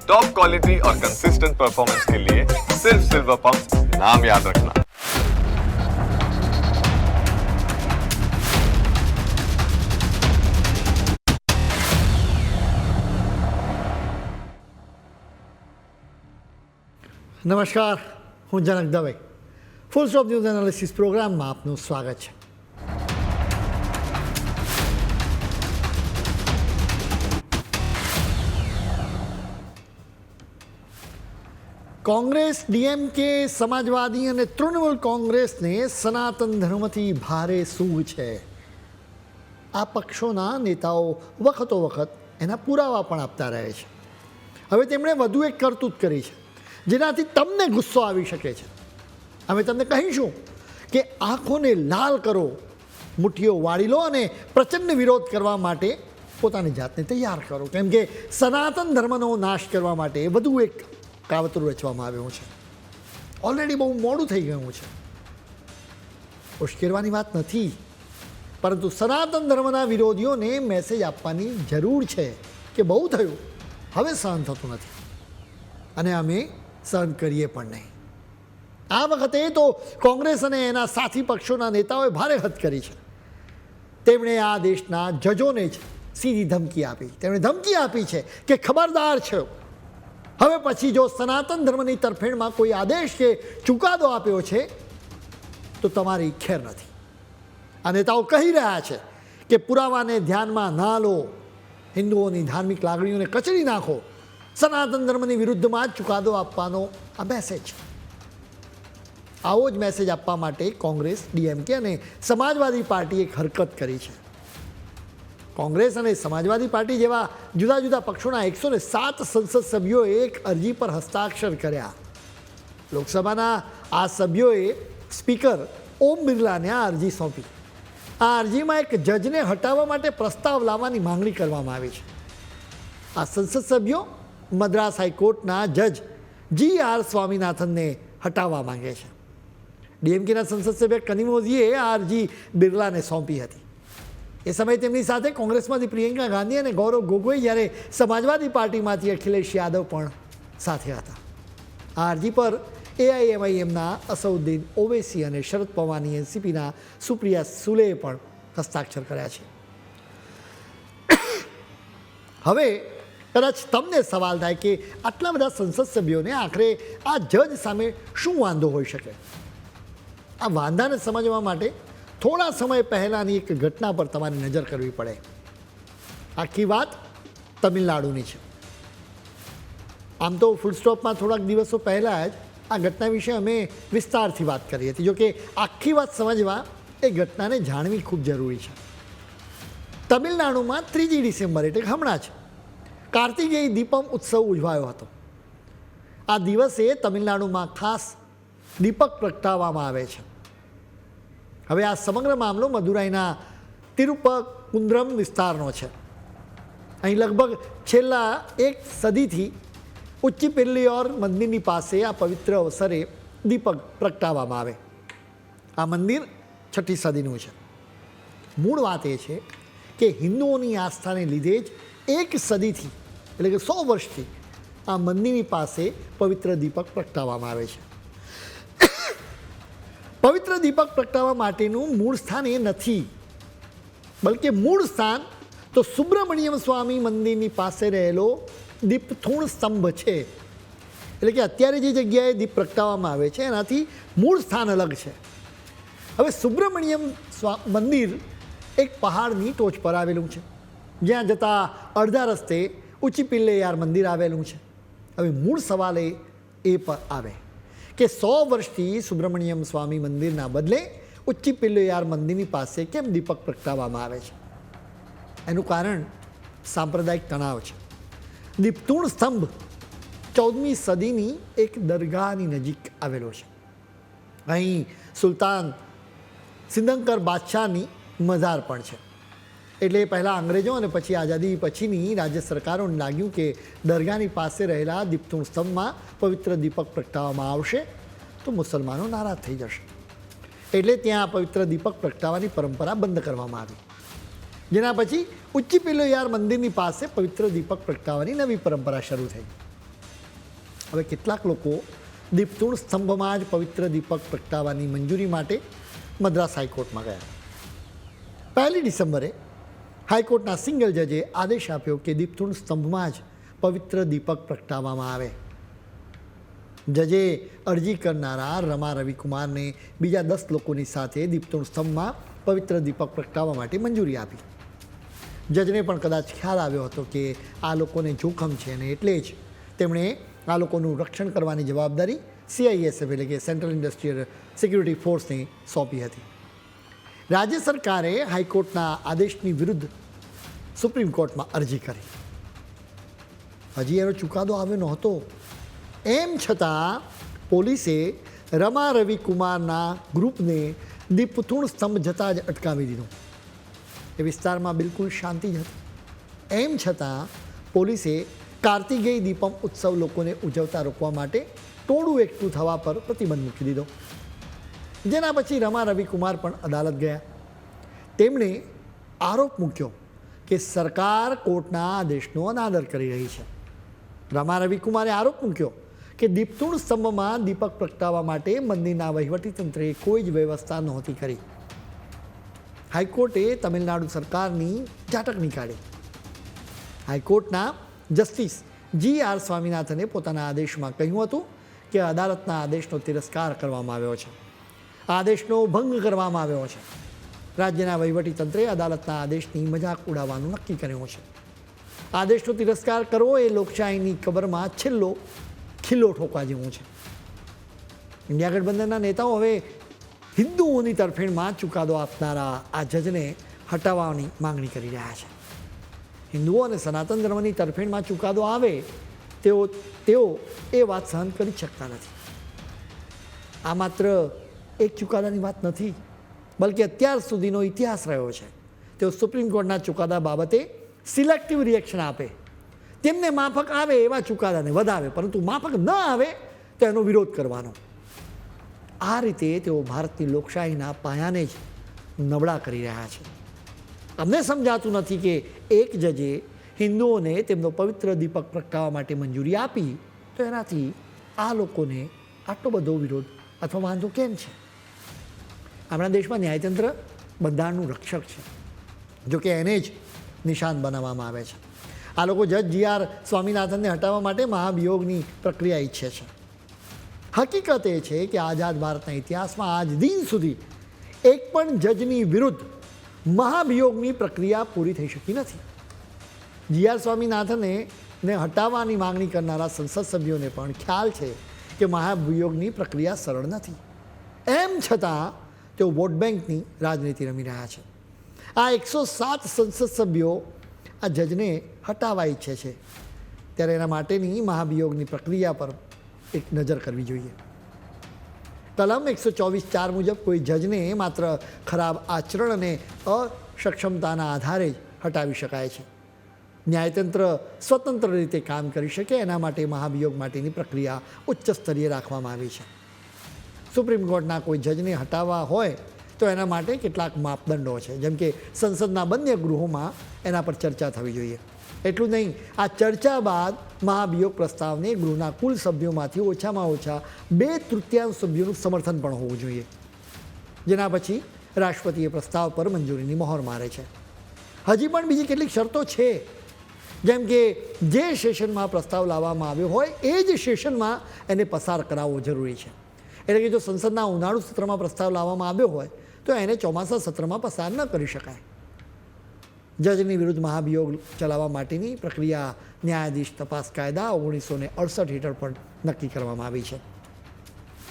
Top quality और consistent performance के लिए सिर्फ सिल्वर पंप नाम याद रखना। નમસ્કાર, હું Janak Dave. Full stop news analysis પ્રોગ્રામમાં આપનું સ્વાગત છે. કોંગ્રેસ, ડીએમકે, સમાજવાદી અને તૃણમૂલ કોંગ્રેસને સનાતન ધર્મથી ભારે સૂગ છે. આ પક્ષોના નેતાઓ વખતો વખત એના પુરાવા પણ આપતા રહે છે. હવે તેમણે વધુ એક કરતૂત કરી છે જેનાથી તમને ગુસ્સો આવી શકે છે. અમે તમને કહીશું કે આંખોને લાલ કરો, મુઠ્ઠીઓ વાળી લો અને પ્રચંડ વિરોધ કરવા માટે પોતાની જાતને તૈયાર કરો, કેમ કે સનાતન ધર્મનો નાશ કરવા માટે વધુ એક કાવતરું રચવામાં આવ્યું છે. ઓલરેડી બહુ મોડું થઈ ગયું છે. ઉશ્કેરવાની વાત નથી, પરંતુ સનાતન ધર્મના વિરોધીઓને મેસેજ આપવાની જરૂર છે કે બહુ થયું, હવે સહન થતું નથી અને અમે સહન કરીએ પણ નહીં. આ વખતે તો કોંગ્રેસ અને એના સાથી પક્ષોના નેતાઓએ ભારે હદ કરી છે. તેમણે આ દેશના જજોને જ સીધી ધમકી આપી. તેમણે ધમકી આપી છે કે ખબરદાર છે, હવે પછી જો સનાતન ધર્મની તરફેણમાં કોઈ આદેશ કે ચુકાદો આપ્યો છે તો તમારી ખેર નથી. આ નેતાઓ કહી રહ્યા છે કે પુરાવાને ધ્યાનમાં ના લો, હિન્દુઓની ધાર્મિક લાગણીઓને કચડી નાખો, સનાતન ધર્મની વિરુદ્ધમાં જ ચુકાદો આપવાનો આ મેસેજ. આવો જ મેસેજ આપવા માટે કોંગ્રેસ, ડીએમકે અને સમાજવાદી પાર્ટીએ એક હરકત કરી છે. કોંગ્રેસ અને સમાજવાદી પાર્ટી જેવા જુદા જુદા પક્ષોના 107 સંસદ સભ્યોએ એક અરજી પર હસ્તાક્ષર કર્યા. લોકસભાના આ સભ્યોએ સ્પીકર ઓમ બિરલાને આ અરજી સોંપી. આ અરજીમાં એક જજને હટાવવા માટે પ્રસ્તાવ લાવવાની માંગણી કરવામાં આવી છે. આ સંસદ સભ્યો મદ્રાસ હાઈકોર્ટના જજ GR સ્વામીનાથનને હટાવવા માંગે છે. ડીએમકેના સંસદ સભ્ય કનિમોઝીએ આ અરજી બિરલાને સોંપી હતી. એ સમયે તેમની સાથે કોંગ્રેસમાંથી પ્રિયંકા ગાંધી અને ગૌરવ ગોગોઈ, જ્યારે સમાજવાદી પાર્ટીમાંથી અખિલેશ યાદવ પણ સાથે હતા. આ અરજી પર AIMIMના અસદુદ્દીન ઓવૈસી અને શરદ પવારની NCPના સુપ્રિયા સુલેએ પણ હસ્તાક્ષર કર્યા છે. હવે કદાચ તમને સવાલ થાય કે આટલા બધા સંસદ સભ્યોને આખરે આ જજ સામે શું વાંધો હોઈ શકે? આ વાંધાને સમજવા માટે થોડા સમય પહેલાંની એક ઘટના પર તમારે નજર કરવી પડે. આખી વાત તમિલનાડુની છે. આમ તો ફૂલ સ્ટોપમાં થોડાક દિવસો પહેલાં જ આ ઘટના વિશે અમે વિસ્તારથી વાત કરી હતી. જોકે આખી વાત સમજવા એ ઘટનાને જાણવી ખૂબ જરૂરી છે. તમિલનાડુમાં 3 ડિસેમ્બર એટલે હમણાં જ કાર્તિકેય દીપમ ઉત્સવ ઉજવાયો હતો. આ દિવસે તમિલનાડુમાં ખાસ દીપક પ્રગટાવવામાં આવે છે. હવે આ સમગ્ર મામલો મદુરાઈના તિરુપકુન્દ્રમ વિસ્તારનો છે. અહીં લગભગ છેલ્લા 1 સદીથી ઉચ્ચીપિલ્લીઓર મંદિરની પાસે આ પવિત્ર અવસરે દીપક પ્રગટાવવામાં આવે. આ મંદિર 6ઠી સદીનું છે. મૂળ વાત એ છે કે હિન્દુઓની આસ્થાને લીધે જ 1 સદીથી એટલે કે 100 વર્ષથી આ મંદિરની પાસે પવિત્ર દીપક પ્રગટાવવામાં આવે છે. પવિત્ર દીપક પ્રગટાવવા માટેનું મૂળ સ્થાન એ નથી, બલકે મૂળ સ્થાન તો સુબ્રમણ્યમ સ્વામી મંદિરની પાસે રહેલો દીપથૂણ સ્તંભ છે. એટલે કે અત્યારે જે જગ્યાએ દીપ પ્રગટાવવામાં આવે છે એનાથી મૂળ સ્થાન અલગ છે. હવે સુબ્રમણ્યમ મંદિર એક પહાડની ટોચ પર આવેલું છે, જ્યાં જતાં અડધા રસ્તે ઉચ્ચીપિલ્લૈયાર મંદિર આવેલું છે. હવે મૂળ સવાલ એ પર આવે કે 100 વર્ષથી સુબ્રમણ્યમ સ્વામી મંદિરના બદલે ઉચ્ચીપિલ્લૈયાર મંદિરની પાસે કેમ દીપક પ્રગટાવવામાં આવે છે? એનું કારણ સાંપ્રદાયિક તણાવ છે. દીપતૂણ સ્તંભ 14મી સદીની એક દરગાહની નજીક આવેલો છે. અહીં સુલતાન સિંદંકર બાદશાહની મઝાર પણ છે. એટલે પહેલાં અંગ્રેજો અને પછી આઝાદી પછીની રાજ્ય સરકારોને લાગ્યું કે દરગાહની પાસે રહેલા દીપતૂણ સ્તંભમાં પવિત્ર દીપક પ્રગટાવવામાં આવશે તો મુસલમાનો નારાજ થઈ જશે. એટલે ત્યાં પવિત્ર દીપક પ્રગટાવવાની પરંપરા બંધ કરવામાં આવી. જેના પછી ઉચ્ચીપિલ્લૈયાર મંદિરની પાસે પવિત્ર દીપક પ્રગટાવવાની નવી પરંપરા શરૂ થઈ. હવે કેટલાક લોકો દીપતુણ સ્તંભમાં જ પવિત્ર દીપક પ્રગટાવવાની મંજૂરી માટે મદ્રાસ હાઈકોર્ટમાં ગયા. 1 ડિસેમ્બરે હાઈકોર્ટના સિંગલ જજે આદેશ આપ્યો કે દીપતુણ સ્તંભમાં જ પવિત્ર દીપક પ્રગટાવવામાં આવે. જજે અરજી કરનારા રમા રવિકુમારને બીજા 10 લોકોની સાથે દીપતુણ સ્તંભમાં પવિત્ર દીપક પ્રગટાવવા માટે મંજૂરી આપી. જજને પણ કદાચ ખ્યાલ આવ્યો હતો કે આ લોકોને જોખમ છે અને એટલે જ તેમણે આ લોકોનું રક્ષણ કરવાની જવાબદારી CISF એટલે કે સેન્ટ્રલ ઇન્ડસ્ટ્રીયલ સિક્યુરિટી ફોર્સને સોંપી હતી. રાજ્ય સરકારે હાઈકોર્ટના આદેશની વિરુદ્ધ સુપ્રીમ કોર્ટમાં અરજી કરી. હજી એનો ચુકાદો આવ્યો નહોતો. એમ છતાં પોલીસે રમા રવિકુમારના ગ્રુપને દીપતુણ સ્તંભ જતાં જ અટકાવી દીધું. એ વિસ્તારમાં બિલકુલ શાંતિ જ હતી. એમ છતાં પોલીસે કાર્તિકેય દીપમ ઉત્સવ લોકોને ઉજવતા રોકવા માટે ટોળું એકઠું થવા પર પ્રતિબંધ મૂકી દીધો. જેના પછી રમા રવિકુમાર પણ અદાલત ગયા. તેમણે આરોપ મૂક્યો કે સરકાર કોર્ટના આદેશનો અનાદર કરી રહી છે. રમા રવિકુમારે આરોપ મૂક્યો કે દીપતુણ સ્તંભમાં દીપક પ્રગટાવવા માટે મંદિરના વહીવટીતંત્રે કોઈ જ વ્યવસ્થા નહોતી કરી. હાઈકોર્ટે તમિલનાડુ સરકારની ઝાટકણી કાઢી. હાઈકોર્ટના જસ્ટિસ GR સ્વામિનાથને પોતાના આદેશમાં કહ્યું હતું કે અદાલતના આદેશનો તિરસ્કાર કરવામાં આવ્યો છે, આદેશનો ભંગ કરવામાં આવ્યો છે. રાજ્યના વહીવટીતંત્રે અદાલતના આદેશની મજાક ઉડાવવાનું નક્કી કર્યું છે. આદેશનો તિરસ્કાર કરવો એ લોકશાહીની કબરમાં છેલ્લો ખીલ્લો ઠોકવા જેવું છે. ઇન્ડિયા ગઠબંધનના નેતાઓ હવે હિન્દુઓની તરફેણમાં ચુકાદો આપનારા આ જજને હટાવવાની માંગણી કરી રહ્યા છે. હિન્દુઓ અને સનાતન ધર્મની તરફેણમાં ચુકાદો આવે તેઓ એ વાત સહન કરી શકતા નથી. આ માત્ર એક ચુકાદાની વાત નથી, બલ્કે અત્યાર સુધીનો ઇતિહાસ રહ્યો છે. તેઓ સુપ્રીમ કોર્ટના ચુકાદા બાબતે સિલેક્ટિવ રિએક્શન આપે, તેમને માફક આવે એવા ચુકાદાને વધાવે, પરંતુ માફક ન આવે તો એનો વિરોધ કરવાનો. આ રીતે તેઓ ભારતની લોકશાહીના પાયાને જ નબળા કરી રહ્યા છે. અમને સમજાતું નથી કે એક જજે હિન્દુઓને તેમનો પવિત્ર દીપક પ્રગટાવવા માટે મંજૂરી આપી તો એનાથી આ લોકોને આટલો બધો વિરોધ અથવા વાંધો કેમ છે? આપણા દેશમાં ન્યાયતંત્ર બંધારણનું રક્ષક છે, જોકે એને જ નિશાન બનાવવામાં આવે છે. આ લોકો જજ GR સ્વામિનાથનને હટાવવા માટે મહાભિયોગની પ્રક્રિયા ઈચ્છે છે. હકીકત એ છે કે આઝાદ ભારતના ઇતિહાસમાં આજ દિન સુધી એક પણ જજની વિરુદ્ધ મહાભિયોગની પ્રક્રિયા પૂરી થઈ શકી નથી. GR સ્વામિનાથનને હટાવવાની માંગણી કરનારા સંસદ સભ્યોને પણ ખ્યાલ છે કે મહાભિયોગની પ્રક્રિયા સરળ નથી. એમ છતાં તેઓ વોટ બેંકની રાજનીતિ રમી રહ્યા છે. આ 107 સંસદ સભ્યો આ જજને હટાવવા ઈચ્છે છે, ત્યારે એના માટેની મહાભિયોગની પ્રક્રિયા પર એક નજર કરવી જોઈએ. કલમ 124(4) મુજબ કોઈ જજને માત્ર ખરાબ આચરણ અને અસક્ષમતાના આધારે જ હટાવી શકાય છે. ન્યાયતંત્ર સ્વતંત્ર રીતે કામ કરી શકે એના માટે મહાભિયોગ માટેની પ્રક્રિયા ઉચ્ચ સ્તરીય રાખવામાં આવી છે. સુપ્રીમ કોર્ટના કોઈ જજને હટાવવા હોય તો એના માટે કેટલાક માપદંડો છે, જેમ કે સંસદના બંને ગૃહોમાં એના પર ચર્ચા થવી જોઈએ. એટલું નહીં, આ ચર્ચા બાદ મહાભિયોગ પ્રસ્તાવને ગૃહના કુલ સભ્યોમાંથી ઓછામાં ઓછા 2/3 સભ્યોનું સમર્થન પણ હોવું જોઈએ, જેના પછી રાષ્ટ્રપતિએ પ્રસ્તાવ પર મંજૂરીની મહોર મારે છે. હજી પણ બીજી કેટલીક શરતો છે, જેમ કે જે સેશનમાં પ્રસ્તાવ લાવવામાં આવ્યો હોય એ જ સેશનમાં એને પસાર કરાવવો જરૂરી છે. એટલે કે જો સંસદના ઉનાળુ સત્રમાં પ્રસ્તાવ લાવવામાં આવ્યો હોય તો એને ચોમાસા સત્રમાં પસાર ન કરી શકાય. જજની વિરુદ્ધ મહાભિયોગ ચલાવવા માટેની પ્રક્રિયા ન્યાયાધીશ તપાસ કાયદા 1968 હેઠળ પણ નક્કી કરવામાં આવી છે.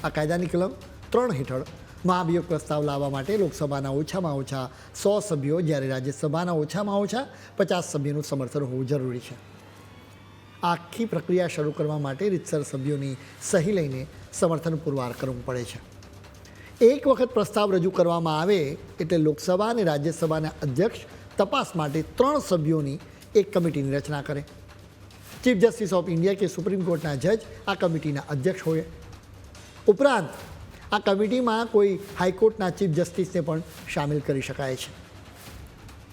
આ કાયદાની કલમ 3 હેઠળ મહાભિયોગ પ્રસ્તાવ લાવવા માટે લોકસભાના ઓછામાં ઓછા 100 સભ્યો, જ્યારે રાજ્યસભાના ઓછામાં ઓછા 50 સભ્યોનું સમર્થન હોવું જરૂરી છે. આખી પ્રક્રિયા શરૂ કરવા માટે રીતસર સભ્યોની સહી લઈને સમર્થન પુરવાર કરવું પડે છે. એક વખત પ્રસ્તાવ રજૂ કરવામાં આવે એટલે લોકસભા અને રાજ્યસભાના અધ્યક્ષ તપાસ માટે 3 સભ્યોની એક કમિટીની રચના કરે. ચીફ જસ્ટિસ ઓફ ઇન્ડિયા કે સુપ્રીમ કોર્ટના જજ આ કમિટીના અધ્યક્ષ હોય. ઉપરાંત આ કમિટીમાં કોઈ હાઈકોર્ટના ચીફ જસ્ટિસને પણ સામેલ કરી શકાય છે.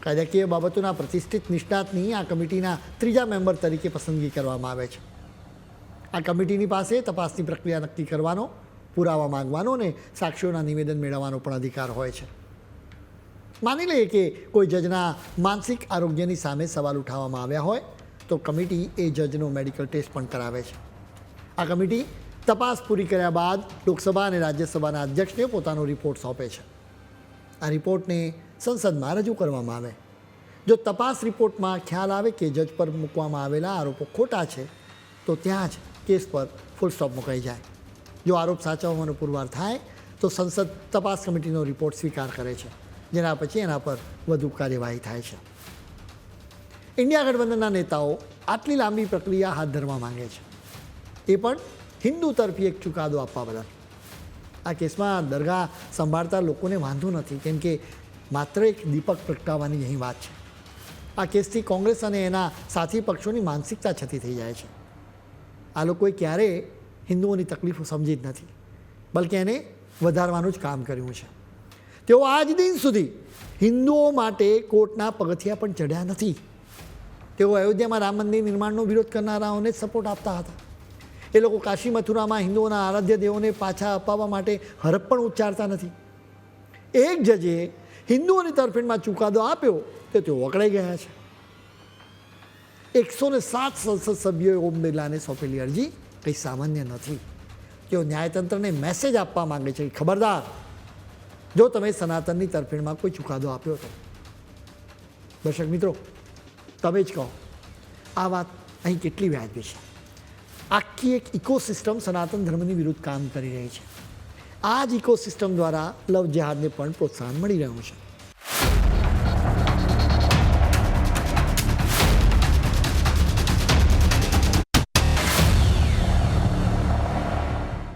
કાયદાકીય બાબતોના પ્રતિષ્ઠિત નિષ્ણાતની આ કમિટીના 3જા મેમ્બર તરીકે પસંદગી કરવામાં આવે છે. આ કમિટીની પાસે તપાસની પ્રક્રિયા નક્કી કરવાનો, પુરાવા માંગવાનો અને સાક્ષીઓના નિવેદન મેળવવાનો પણ અધિકાર હોય છે. માની લઈએ કે કોઈ જજના માનસિક આરોગ્યની સામે સવાલ ઉઠાવવામાં આવ્યા હોય તો કમિટી એ જજનો મેડિકલ ટેસ્ટ પણ કરાવે છે. આ કમિટી તપાસ પૂરી કર્યા બાદ લોકસભા અને રાજ્યસભાના અધ્યક્ષને પોતાનો રિપોર્ટ સોંપે છે. આ રિપોર્ટને સંસદમાં રજૂ કરવામાં આવે. જો તપાસ રિપોર્ટમાં ખ્યાલ આવે કે જજ પર મૂકવામાં આવેલા આરોપો ખોટા છે તો ત્યાં જ કેસ પર ફૂલ સ્ટોપ મુકાઈ જાય. જો આરોપ સાચા હોવાનો પુરવાર થાય તો સંસદ તપાસ કમિટીનો રિપોર્ટ સ્વીકાર કરે છે, જેના પછી એના પર વધુ કાર્યવાહી થાય છે. ઇન્ડિયા ગઠબંધનના નેતાઓ આટલી લાંબી પ્રક્રિયા હાથ ધરવા માંગે છે, એ પણ હિન્દુ તરફી એક ચુકાદો આપવા બદલ. આ કેસમાં દરગાહ સંભાળતા લોકોને વાંધો નથી, કેમ કે માત્ર એક દીપક પ્રગટાવવાની અહીં વાત છે. આ કેસથી કોંગ્રેસ અને એના સાથી પક્ષોની માનસિકતા છતી થઈ જાય છે. આ લોકોએ ક્યારેય હિન્દુઓની તકલીફો સમજી જ નથી, બલકે એને વધારવાનું જ કામ કર્યું છે. તેઓ આજ દિન સુધી હિન્દુઓ માટે કોર્ટના પગથિયા પણ ચઢ્યા નથી. તેઓ અયોધ્યામાં રામ મંદિર નિર્માણનો વિરોધ કરનારાઓને સપોર્ટ આપતા હતા. એ લોકો કાશી મથુરામાં હિન્દુઓના આરાધ્ય દેવોને પાછા અપાવવા માટે હરફ પણ ઉચ્ચારતા નથી. એક જજે હિન્દુઓની તરફેણમાં ચુકાદો આપ્યો તો તેઓ વકડાઈ ગયા છે. 107 સંસદ સભ્યોએ ઓમ બિરલાને સોંપેલી અરજી કંઈ સામાન્ય નથી. તેઓ ન્યાયતંત્રને મેસેજ આપવા માંગે છે કે ખબરદાર, જો તમે સનાતનની તરફેણમાં કોઈ ચુકાદો આપ્યો તો. દર્શક મિત્રો, તમે જ કહો, આ વાત અહીં કેટલી વ્યાજબી છે? આખી એક ઇકોસિસ્ટમ સનાતન ધર્મની વિરુદ્ધ કામ કરી રહી છે. આ જ ઇકોસિસ્ટમ દ્વારા લવ જેહાદને પણ પ્રોત્સાહન મળી રહ્યું છે.